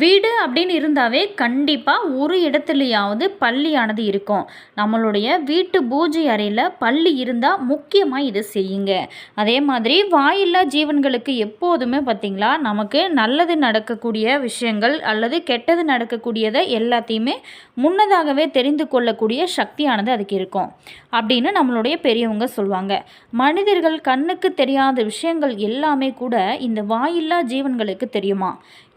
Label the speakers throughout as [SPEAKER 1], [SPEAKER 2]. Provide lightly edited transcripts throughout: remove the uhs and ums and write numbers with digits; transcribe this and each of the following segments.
[SPEAKER 1] வீடு அப்படின்னு இருந்தாவே கண்டிப்பாக ஒரு இடத்துலையாவது பள்ளியானது இருக்கும். நம்மளுடைய வீட்டு பூஜை அறையில் பள்ளி இருந்தால் முக்கியமாக இதை செய்யுங்க. அதே மாதிரி வாயில்லா ஜீவன்களுக்கு எப்போதுமே பார்த்திங்களா, நமக்கு நல்லது நடக்கக்கூடிய விஷயங்கள் அல்லது கெட்டது நடக்கக்கூடியதை எல்லாத்தையுமே முன்னதாகவே தெரிந்து கொள்ளக்கூடிய சக்தியானது அதுக்கு இருக்கும் அப்படின்னு நம்மளுடைய பெரியவங்க சொல்லுவாங்க. மனிதர்கள் கண்ணுக்கு தெரியாத விஷயங்கள் எல்லாமே கூட இந்த வாயில்லா ஜீவன்களுக்கு தெரியுமா?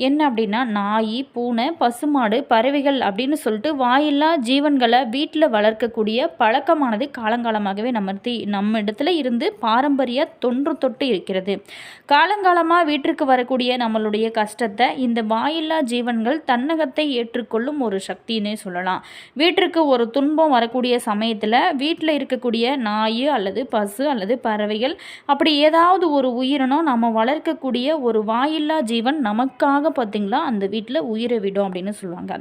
[SPEAKER 1] என்ன அப்படின்னா, நாய், பூனை, பசுமாடு, பறவைகள் அப்படின்னு சொல்லிட்டு வாயில்லா ஜீவன்களை வீட்டில் வளர்க்கக்கூடிய பழக்கமானது காலங்காலமாகவே நம்ம இடத்துல இருந்து பாரம்பரிய தொன்று தொட்டு இருக்கிறது. காலங்காலமாக வீட்டிற்கு வரக்கூடிய நம்மளுடைய கஷ்டத்தை இந்த வாயில்லா ஜீவன்கள் தன்னகத்தை ஏற்றுக்கொள்ளும் ஒரு சக்தின்னே சொல்லலாம். வீட்டிற்கு ஒரு துன்பம் வரக்கூடிய சமயத்தில் வீட்டில் இருக்கக்கூடிய நாய் அல்லது பசு அல்லது பறவைகள் அப்படி ஏதாவது ஒரு உயிரினம் நம்ம வளர்க்கக்கூடிய ஒரு வாயில்லா ஜீவன் நமக்காக பார்த்திங்களா அந்த வீட்டில் உயிரை விடும் அப்படின்னு சொல்லுவாங்க.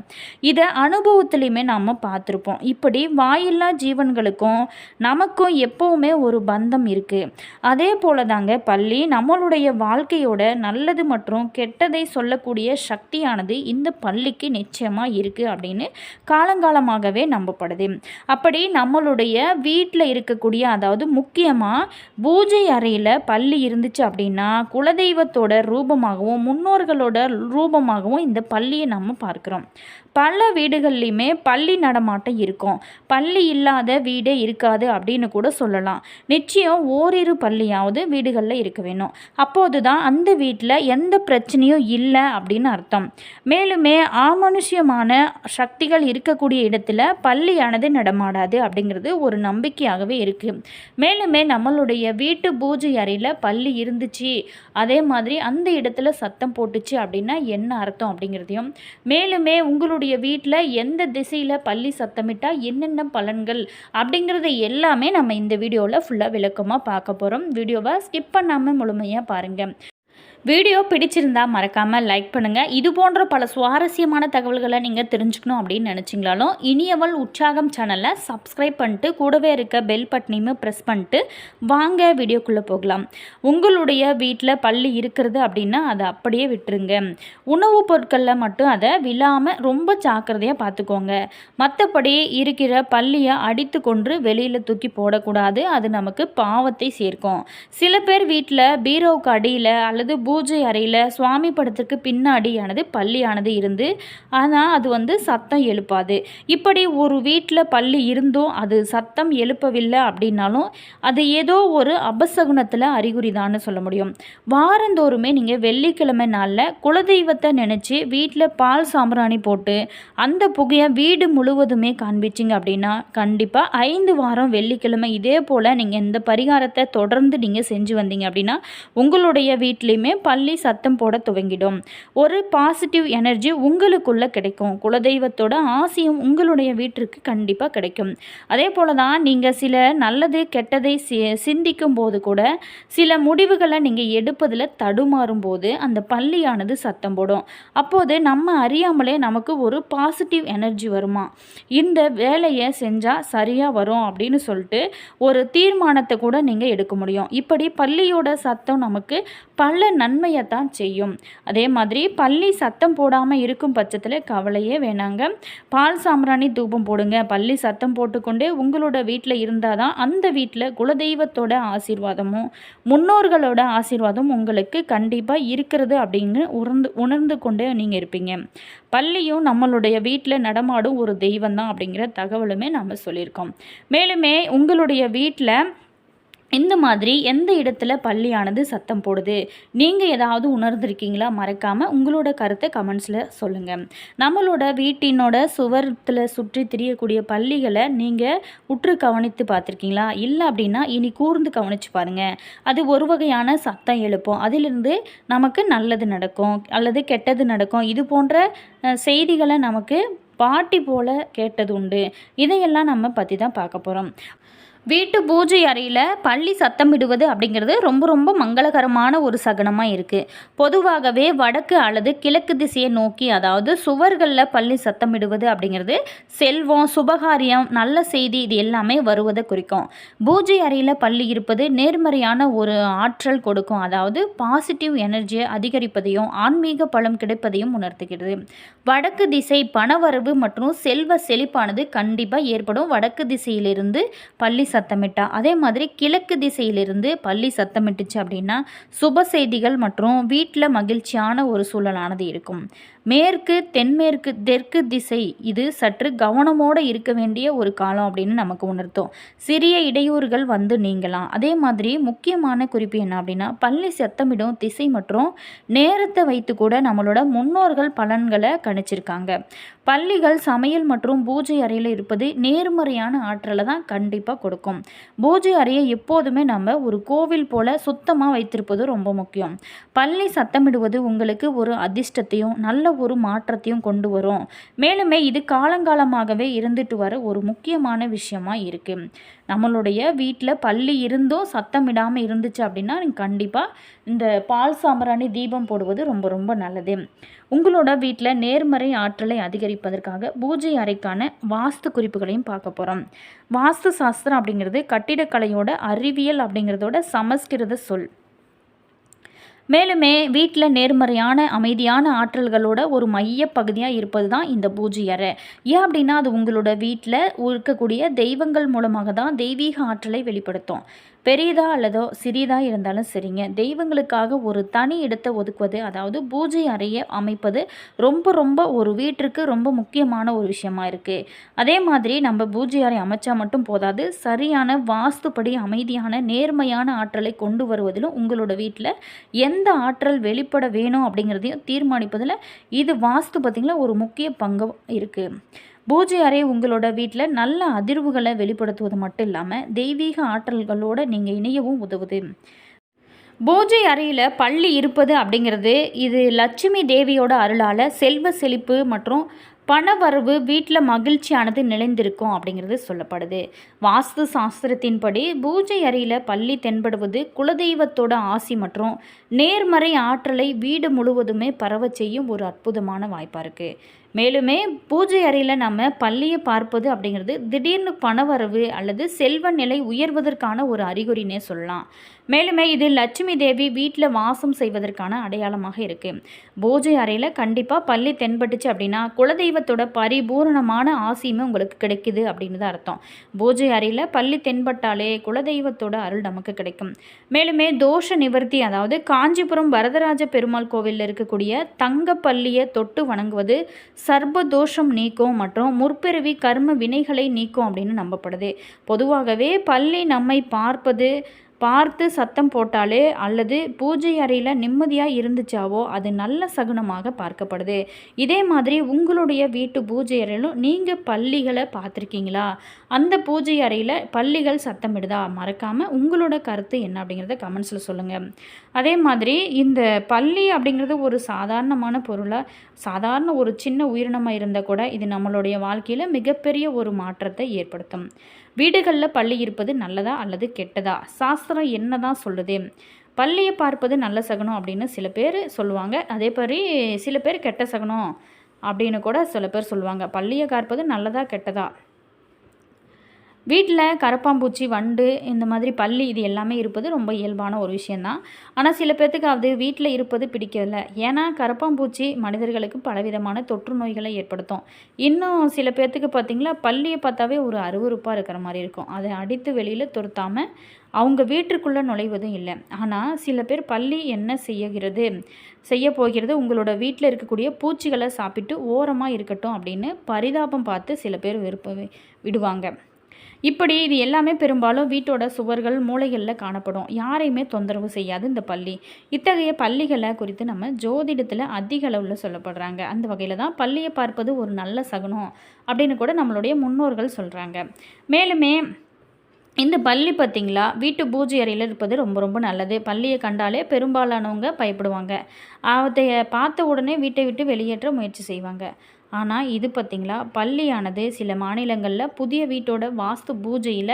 [SPEAKER 1] இதை அனுபவத்துலையுமே நாம் பார்த்துருப்போம். இப்படி வாயில்லா ஜீவன்களுக்கும் நமக்கும் எப்போவுமே ஒரு பந்தம் இருக்குது. அதே போல தாங்க பள்ளி நம்மளுடைய வாழ்க்கையோட நல்லது மற்றும் கெட்டதை சொல்லக்கூடிய சக்தியானது இந்த பள்ளிக்கு நிச்சயமாக இருக்குது அப்படின்னு காலங்காலமாகவே நம்பப்படுது. அப்படி நம்மளுடைய வீட்டில் இருக்கக்கூடிய, அதாவது முக்கியமாக பூஜை அறையில் பள்ளி இருந்துச்சு அப்படின்னா குலதெய்வத்தோட ரூபமாகவும் முன்னோர்களோட ரூபமாகவும் இந்த பள்ளியை நம்ம பார்க்குறோம். பல வீடுகள்லையுமே பள்ளி நடமாட்டம் இருக்கும். பள்ளி இல்லாத வீடே இருக்காது அப்படின்னு கூட சொல்லலாம். நிச்சயம் ஓரிரு பள்ளியாவது வீடுகளில் இருக்க வேணும். அப்போது தான் அந்த வீட்டில் எந்த பிரச்சனையும் இல்லை அப்படின்னு அர்த்தம். மேலுமே அமானுஷ்யமான சக்திகள் இருக்கக்கூடிய இடத்துல பள்ளியானது நடமாடாது அப்படிங்கிறது ஒரு நம்பிக்கையாகவே இருக்குது. மேலுமே நம்மளுடைய வீட்டு பூஜை அறையில் பள்ளி இருந்துச்சு, அதே மாதிரி அந்த இடத்துல சத்தம் போட்டுச்சு அப்படின்னா என்ன அர்த்தம் அப்படிங்கிறதையும், மேலுமே உங்களுடைய வீட்டில் எந்த திசையில் பள்ளி சத்தமிட்டால் என்னென்ன பலன்கள் அப்படிங்கிறத எல்லாமே நம்ம இந்த வீடியோவில் ஃபுல்லாக விளக்கமாக பார்க்க போகிறோம். வீடியோவை ஸ்கிப் பண்ணாமல் முழுமையாக பாருங்கள். வீடியோ பிடிச்சிருந்தா மறக்காமல் லைக் பண்ணுங்கள். இது போன்ற பல சுவாரஸ்யமான தகவல்களை நீங்கள் தெரிஞ்சுக்கணும் அப்படின்னு நினச்சிங்களாலும் இனியவள் உற்சாகம் சேனலை சப்ஸ்கிரைப் பண்ணிட்டு கூடவே இருக்க பெல் பட்டனையுமே ப்ரெஸ் பண்ணிட்டு வாங்க வீடியோக்குள்ளே போகலாம். உங்களுடைய வீட்டில் பள்ளி இருக்கிறது அப்படின்னா அதை அப்படியே விட்டுருங்க. உணவுப் பொருட்களில் மட்டும் அதை விழாமல் ரொம்ப ஜாக்கிரதையாக பார்த்துக்கோங்க. மற்றபடி இருக்கிற பள்ளியை அடித்து கொண்டு வெளியில் தூக்கி போடக்கூடாது. அது நமக்கு பாவத்தை சேர்க்கும். சில பேர் வீட்டில் பீரோவுக்கு அடியில் அல்லது பூஜை அறையில் சுவாமி படத்துக்கு பின்னாடியானது பள்ளியானது இருந்து ஆனால் அது சத்தம் எழுப்பாது. இப்படி ஒரு வீட்டில் பள்ளி இருந்தும் அது சத்தம் எழுப்பவில்லை அப்படின்னாலும் அது ஏதோ ஒரு அபசகுனத்தில் அறிகுறிதான்னு சொல்ல முடியும். வாரந்தோறுமே நீங்கள் வெள்ளிக்கிழமை நாளில் குலதெய்வத்தை நினச்சி வீட்டில் பால் சாம்பிராணி போட்டு அந்த புகையை வீடு முழுவதுமே காண்பிச்சிங்க அப்படின்னா கண்டிப்பாக 5 வாரம் வெள்ளிக்கிழமை இதே போல் நீங்கள் இந்த பரிகாரத்தை தொடர்ந்து நீங்கள் செஞ்சு வந்தீங்க அப்படின்னா உங்களுடைய வீட்லேயுமே பள்ளி சத்தம் போட துவங்கிடும். ஒரு பாசிட்டிவ் எனர்ஜி உங்களுக்குள்ள கிடைக்கும். குலதெய்வத்தோட ஆசையும் உங்களுடைய வீட்டிற்கு கண்டிப்பாக கிடைக்கும். அதே போல தான் நீங்கள் சில நல்லது கெட்டதை சிந்திக்கும் போது கூட சில முடிவுகளை நீங்கள் எடுப்பதில் தடுமாறும் போது அந்த பள்ளியானது சத்தம் போடும். அப்போது நம்ம அறியாமலே நமக்கு ஒரு பாசிட்டிவ் எனர்ஜி வருமா, இந்த வேலையை செஞ்சால் சரியாக வரும் அப்படின்னு சொல்லிட்டு ஒரு தீர்மானத்தை கூட நீங்கள் எடுக்க முடியும். இப்படி பள்ளியோட சத்தம் நமக்கு பல நன்மையைத்தான் செய்யும். அதே மாதிரி பள்ளி சத்தம் போடாமல் இருக்கும் பட்சத்தில் கவலையே வேணாங்க. பால் சாம்பிராணி தூபம் போடுங்க. பள்ளி சத்தம் போட்டுக்கொண்டே உங்களோட வீட்டில் இருந்தால் தான் அந்த வீட்டில் குலதெய்வத்தோட ஆசீர்வாதமும் முன்னோர்களோட ஆசீர்வாதம் உங்களுக்கு கண்டிப்பாக இருக்கிறது அப்படின்னு உணர்ந்து கொண்டே நீங்கள் இருப்பீங்க. பள்ளியும் நம்மளுடைய வீட்டில் நடமாடும் ஒரு தெய்வம் தான் அப்படிங்கிற தகவலுமே நம்ம சொல்லியிருக்கோம். மேலுமே உங்களுடைய வீட்டில் இந்த மாதிரி எந்த இடத்துல பள்ளியானது சத்தம் போடுது, நீங்கள் ஏதாவது உணர்ந்திருக்கீங்களா? மறக்காமல் உங்களோட கருத்தை கமெண்ட்ஸில் சொல்லுங்கள். நம்மளோட வீட்டினோட சுவரத்தில் சுற்றி திரியக்கூடிய பள்ளிகளை நீங்கள் உற்று கவனித்து பார்த்துருக்கீங்களா? இல்லை அப்படின்னா இனி கூர்ந்து கவனித்து பாருங்கள். அது ஒரு வகையான சத்தம் எழுப்போம். அதிலிருந்து நமக்கு நல்லது நடக்கும் அல்லது கெட்டது நடக்கும். இது போன்ற செய்திகளை நமக்கு பாட்டி போல கேட்டது உண்டு. இதையெல்லாம் நம்ம பற்றி தான் பார்க்க போகிறோம். வீட்டு பூஜை அறையில் பல்லி சத்தமிடுவது அப்படிங்கிறது ரொம்ப ரொம்ப மங்களகரமான ஒரு சகுனமாக இருக்குது. பொதுவாகவே வடக்கு அல்லது கிழக்கு திசையை நோக்கி, அதாவது சுவர்களில் பல்லி சத்தமிடுவது அப்படிங்கிறது செல்வம், சுபகாரியம், நல்ல செய்தி இது எல்லாமே வருவதை குறிக்கும். பூஜை அறையில் பல்லி இருப்பது நேர்மறையான ஒரு ஆற்றல் கொடுக்கும், அதாவது பாசிட்டிவ் எனர்ஜியை அதிகரிப்பதையும் ஆன்மீக பலம் கிடைப்பதையும் உணர்த்துகிறது. வடக்கு திசை பணவரவு மற்றும் செல்வ செழிப்பானது கண்டிப்பாக ஏற்படும் வடக்கு திசையிலிருந்து பல்லி சத்தமிட்டா. அதே மாதிரி கிழக்கு திசையிலிருந்து பல்லி சத்தமிட்டுச்சு அப்படின்னா சுப செய்திகள் மற்றும் வீட்டில் மகிழ்ச்சியான ஒரு சூழலானது இருக்கும். மேற்கு, தென்மேற்கு, தெற்கு திசை இது சற்று கவனமோடு இருக்க வேண்டிய ஒரு காலம் அப்படின்னு நமக்கு உணர்த்தும். சிறிய இடையூறுகள் வந்து நீங்கலாம். அதே மாதிரி முக்கியமான குறிப்பு என்ன அப்படின்னா, பல்லி சத்தமிடும் திசை மற்றும் நேரத்தை வைத்து கூட நம்மளோட முன்னோர்கள் பலன்களை கணிச்சிருக்காங்க. பல்லிகள் சமையல் மற்றும் பூஜை அறையில் இருப்பது நேர்மறையான ஆற்றலை தான் கண்டிப்பாக கொடுக்கும். பூஜை அறையை எப்போதுமே நம்ம ஒரு கோவில் போல சுத்தமாக வைத்திருப்பது ரொம்ப முக்கியம். பல்லி சத்தமிடுவது உங்களுக்கு ஒரு அதிர்ஷ்டத்தையும் நல்ல ஒரு மாற்றத்தையும் கொண்டு வரும். மேலுமே இது காலங்காலமாகவே இருந்துட்டு வர ஒரு முக்கியமான விஷயமா இருக்கு. நம்மளுடைய வீட்டில் பல்லி இருந்தும் சத்தமிடாமல் இருந்துச்சு அப்படின்னா நீங்கள் கண்டிப்பாக இந்த பால் சாம்பிராணி தீபம் போடுவது ரொம்ப ரொம்ப நல்லது. உங்களோட வீட்டில் நேர்மறை ஆற்றலை அதிகரிப்பதற்காக பூஜை அறைக்கான வாஸ்து குறிப்புகளையும் பார்க்க போகிறோம். வாஸ்து சாஸ்திரம் அப்படிங்கிறது கட்டிடக்கலையோட அறிவியல் அப்படிங்கிறதோட சமஸ்கிருத சொல். மேலுமே வீட்டில் நேர்மறையான அமைதியான ஆற்றல்களோட ஒரு மைய பகுதியாக இருப்பது தான் இந்த பூஜை அறை. ஏன் அப்படின்னா அது உங்களோட வீட்டில் இருக்கக்கூடிய தெய்வங்கள் மூலமாக தான் தெய்வீக ஆற்றலை வெளிப்படுத்தும். பெரியதா அல்லதோ சிறியதாக இருந்தாலும் சரிங்க, தெய்வங்களுக்காக ஒரு தனி இடத்தை ஒதுக்குவது, அதாவது பூஜை அறையை அமைப்பது ரொம்ப ரொம்ப ஒரு வீட்டிற்கு ரொம்ப முக்கியமான ஒரு விஷயமா இருக்குது. அதே மாதிரி நம்ம பூஜை அறை அமைச்சா மட்டும் போதாது, சரியான வாஸ்துப்படி அமைதியான நேர்மையான ஆற்றலை கொண்டு வருவதிலும் உங்களோட வீட்டில் எந்த ஆற்றல் வெளிப்பட வேணும் அப்படிங்கிறதையும் தீர்மானிப்பதில் இது வாஸ்து பார்த்திங்களா ஒரு முக்கிய பங்கு இருக்குது. பூஜை அறை உங்களோட வீட்டில் நல்ல அதிர்வுகளை வெளிப்படுத்துவது மட்டும் இல்லாமல் தெய்வீக ஆற்றல்களோடு நீங்கள் இணையவும் உதவுது. பூஜை அறையில் பல்லி இருப்பது அப்படிங்கிறது இது லட்சுமி தேவியோட அருளால் செல்வ செழிப்பு மற்றும் பணவரவு வீட்டில் மகிழ்ச்சியானது நிலைந்திருக்கும் அப்படிங்கிறது சொல்லப்படுது. வாஸ்து சாஸ்திரத்தின்படி பூஜை அறையில் பல்லி தென்படுவது குலதெய்வத்தோட ஆசி மற்றும் நேர்மறை ஆற்றலை வீடு முழுவதுமே பரவ செய்யும் ஒரு அற்புதமான வாய்ப்பாக இருக்குது. மேலுமே பூஜை அறையில் நம்ம பல்லியை பார்ப்பது அப்படிங்கிறது திடீர்னு பணவரவு அல்லது செல்வ நிலை உயர்வதற்கான ஒரு அறிகுறினே சொல்லலாம். மேலுமே இது லட்சுமி தேவி வீட்டில் வாசம் செய்வதற்கான அடையாளமாக இருக்குது. பூஜை அறையில் கண்டிப்பாக பல்லி தென்பட்டுச்சு அப்படின்னா குலதெய்வத்தோட பரிபூரணமான ஆசியுமே உங்களுக்கு கிடைக்குது அப்படின்னு தான் அர்த்தம். பூஜை அறையில் பல்லி தென்பட்டாலே குலதெய்வத்தோட அருள் நமக்கு கிடைக்கும். மேலுமே தோஷ நிவர்த்தி, அதாவது காஞ்சிபுரம் வரதராஜ பெருமாள் கோவிலில் இருக்கக்கூடிய தங்க பல்லியை தொட்டு வணங்குவது சர்ப தோஷம் நீக்கும் மற்றும் முற்பிறவி கர்ம வினைகளை நீக்கும் அப்படின்னு நம்பப்படுது. பொதுவாகவே பல்லி நம்மை பார்த்து சத்தம் போட்டாலே அல்லது பூஜை அறையில் நிம்மதியாக இருந்துச்சாவோ அது நல்ல சகுனமாக பார்க்கப்படுது. இதே மாதிரி உங்களுடைய வீட்டு பூஜை அறையிலும் நீங்கள் பல்லிகளை பார்த்துருக்கீங்களா? அந்த பூஜை அறையில் பல்லிகள் சத்தமிடுதா? மறக்காமல் உங்களோட கருத்து என்ன அப்படிங்கிறத கமெண்ட்ஸில் சொல்லுங்கள். அதே மாதிரி இந்த பல்லி அப்படிங்கிறது ஒரு சாதாரணமான பொருளாக, சாதாரண ஒரு சின்ன உயிரினமாக இருந்தால் கூட இது நம்மளுடைய வாழ்க்கையில் மிகப்பெரிய ஒரு மாற்றத்தை ஏற்படுத்தும். வீடுகளில் பல்லி இருப்பது நல்லதா அல்லது கெட்டதா? சாஸ்திரம் என்ன தான் சொல்லுது? பல்லியை பார்ப்பது நல்ல சகுனம் அப்படின்னு சில பேர் சொல்லுவாங்க. அதே மாதிரி சில பேர் கெட்ட சகுனம் அப்படின்னு கூட சில பேர் சொல்லுவாங்க. பல்லியை பார்ப்பது நல்லதா கெட்டதா? வீட்டில் கரப்பாம்பூச்சி, வண்டு, இந்த மாதிரி பல்லி இது எல்லாமே இருப்பது ரொம்ப இயல்பான ஒரு விஷயந்தான். ஆனால் சில பேர்த்துக்கு அது வீட்டில் இருப்பது பிடிக்கல. ஏன்னா கரப்பாம்பூச்சி மனிதர்களுக்கு பலவிதமான தொற்று நோய்களை ஏற்படுத்தும். இன்னும் சில பேர்த்துக்கு பார்த்திங்களா பல்லியை பார்த்தாவே ஒரு அருவருப்பாக இருக்கிற மாதிரி இருக்கும். அதை அடித்து வெளியில் துரத்தாமல் அவங்க வீட்டுக்குள்ளே நுழைவதும் இல்லை. ஆனால் சில பேர் பல்லி என்ன செய்ய போகிறது, உங்களோட வீட்டில் இருக்கக்கூடிய பூச்சிகளை சாப்பிட்டு ஓரமாக இருக்கட்டும் அப்படின்னு பரிதாபம் பார்த்து சில பேர் விடுவாங்க. இப்படி இது எல்லாமே பெரும்பாலும் வீட்டோட சுவர்கள், மூலைகளில் காணப்படும். யாரையுமே தொந்தரவு செய்யாது இந்த பல்லி. இத்தகைய பல்லிகளை குறித்து நம்ம ஜோதிடத்தில் அதிக அளவில் சொல்லப்படுறாங்க. அந்த வகையில் தான் பல்லியை பார்ப்பது ஒரு நல்ல சகுனம் அப்படின்னு கூட நம்மளுடைய முன்னோர்கள் சொல்கிறாங்க. மேலுமே இந்த பல்லி பார்த்திங்களா வீட்டு பூஜை அறையில் இருப்பது ரொம்ப ரொம்ப நல்லது. பல்லியை கண்டாலே பெரும்பாலானவங்க பயப்படுவாங்க. அதை பார்த்த உடனே வீட்டை விட்டு வெளியேற்ற முயற்சி செய்வாங்க. ஆனால் இது பார்த்திங்களா பல்லியானது சில மாநிலங்களில் புதிய வீட்டோட வாஸ்து பூஜையில்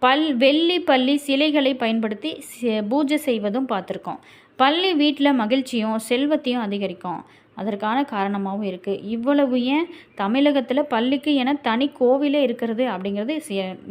[SPEAKER 1] வெள்ளி பள்ளி சிலைகளை பயன்படுத்தி பூஜை செய்வதும் பார்த்துருக்கோம். பள்ளி வீட்டில் மகிழ்ச்சியும் செல்வத்தையும் அதிகரிக்கும். அதற்கான காரணமாகவும் இருக்குது. இவ்வளவு ஏன் தமிழகத்தில் பள்ளிக்கு என தனி கோவிலே இருக்கிறது அப்படிங்கிறது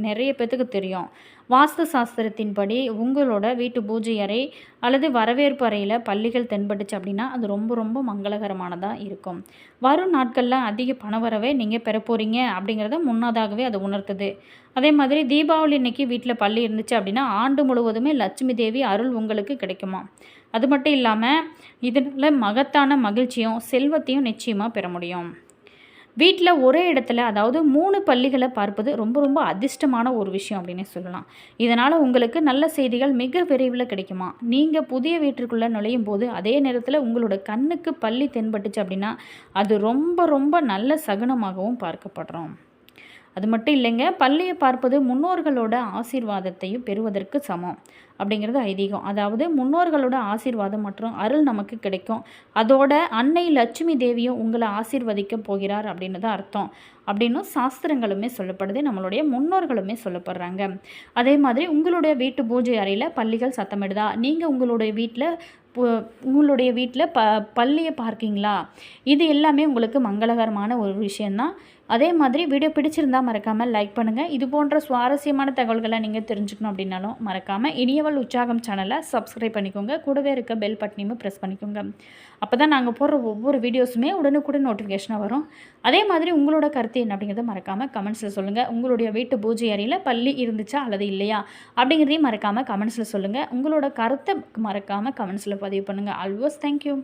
[SPEAKER 1] நிறைய பேத்துக்கு தெரியும். வாஸ்து சாஸ்திரத்தின்படி உங்களோட வீட்டு பூஜை அறை அல்லது வரவேற்பு அறையில் பள்ளிகள் தென்பட்டுச்சு அப்படின்னா அது ரொம்ப ரொம்ப மங்களகரமானதாக இருக்கும். வரும் நாட்களில் அதிக பணவரவை நீங்கள் பெற போகிறீங்க அப்படிங்கிறத முன்னதாகவே அது உணர்த்துது. அதே மாதிரி தீபாவளி இன்னைக்கு வீட்டில் பள்ளி இருந்துச்சு அப்படின்னா ஆண்டு முழுவதுமே லட்சுமி தேவி அருள் உங்களுக்கு கிடைக்குமா. அது மட்டும் இல்லாமல் இதனால் மகத்தான மகிழ்ச்சியும் செல்வத்தையும் நிச்சயமாக பெற முடியும். வீட்டில் ஒரே இடத்துல அதாவது 3 பள்ளிகளை பார்ப்பது ரொம்ப ரொம்ப அதிர்ஷ்டமான ஒரு விஷயம் அப்படின்னு சொல்லலாம். இதனால் உங்களுக்கு நல்ல செய்திகள் மிக விரைவில் கிடைக்குமா. நீங்கள் புதிய வீட்டிற்குள்ளே நுழையும் போது அதே நேரத்தில் உங்களோட கண்ணுக்கு பள்ளி தென்பட்டுச்சு அப்படின்னா அது ரொம்ப ரொம்ப நல்ல சகுனமாகவும் பார்க்கப்படுறோம். அது மட்டும் இல்லைங்க, பள்ளியை பார்ப்பது முன்னோர்களோட ஆசீர்வாதத்தையும் பெறுவதற்கு சமம் அப்படிங்கிறது ஐதீகம். அதாவது முன்னோர்களோட ஆசீர்வாதம் மற்றும் அருள் நமக்கு கிடைக்கும். அதோட அன்னை லட்சுமி தேவியும் உங்களை ஆசீர்வதிக்க போகிறார் அப்படின்னு தான் அர்த்தம் அப்படின்னும் சாஸ்திரங்களுமே சொல்லப்படுது, நம்மளுடைய முன்னோர்களுமே சொல்லப்படுறாங்க. அதே மாதிரி உங்களுடைய வீட்டு பூஜை அறையில் பள்ளிகள் சத்தமிடுதா, நீங்கள் உங்களுடைய வீட்டில் பள்ளியை பார்க்கிங்களா, இது எல்லாமே உங்களுக்கு மங்களகரமான ஒரு விஷயந்தான். அதே மாதிரி வீடியோ பிடிச்சிருந்தா மறக்காமல் லைக் பண்ணுங்கள். இது போன்ற சுவாரஸ்யமான தகவல்களை நீங்கள் தெரிஞ்சுக்கணும் அப்படின்னாலும் மறக்காமல் இனியவள் உற்சாகம் சேனலை சப்ஸ்கிரைப் பண்ணிக்கோங்க. கூடவே இருக்க பெல் பட்டனையும் ப்ரெஸ் பண்ணிக்கோங்க. அப்போ தான் நாங்கள் போடுற ஒவ்வொரு வீடியோஸுமே உடனுக்குடன் நோட்டிஃபிகேஷனாக வரும். அதே மாதிரி உங்களோட கருத்து என்ன அப்படிங்கிறத மறக்காமல் கமெண்ட்ஸில் சொல்லுங்கள். உங்களுடைய வீட்டு பூஜை அறையில் பள்ளி இருந்துச்சா அல்லது இல்லையா அப்படிங்கிறதையும் மறக்காமல் கமெண்ட்ஸில் சொல்லுங்கள். உங்களோட கருத்தை மறக்காமல் கமெண்ட்ஸில் பதிவு பண்ணுங்கள். Always thank you.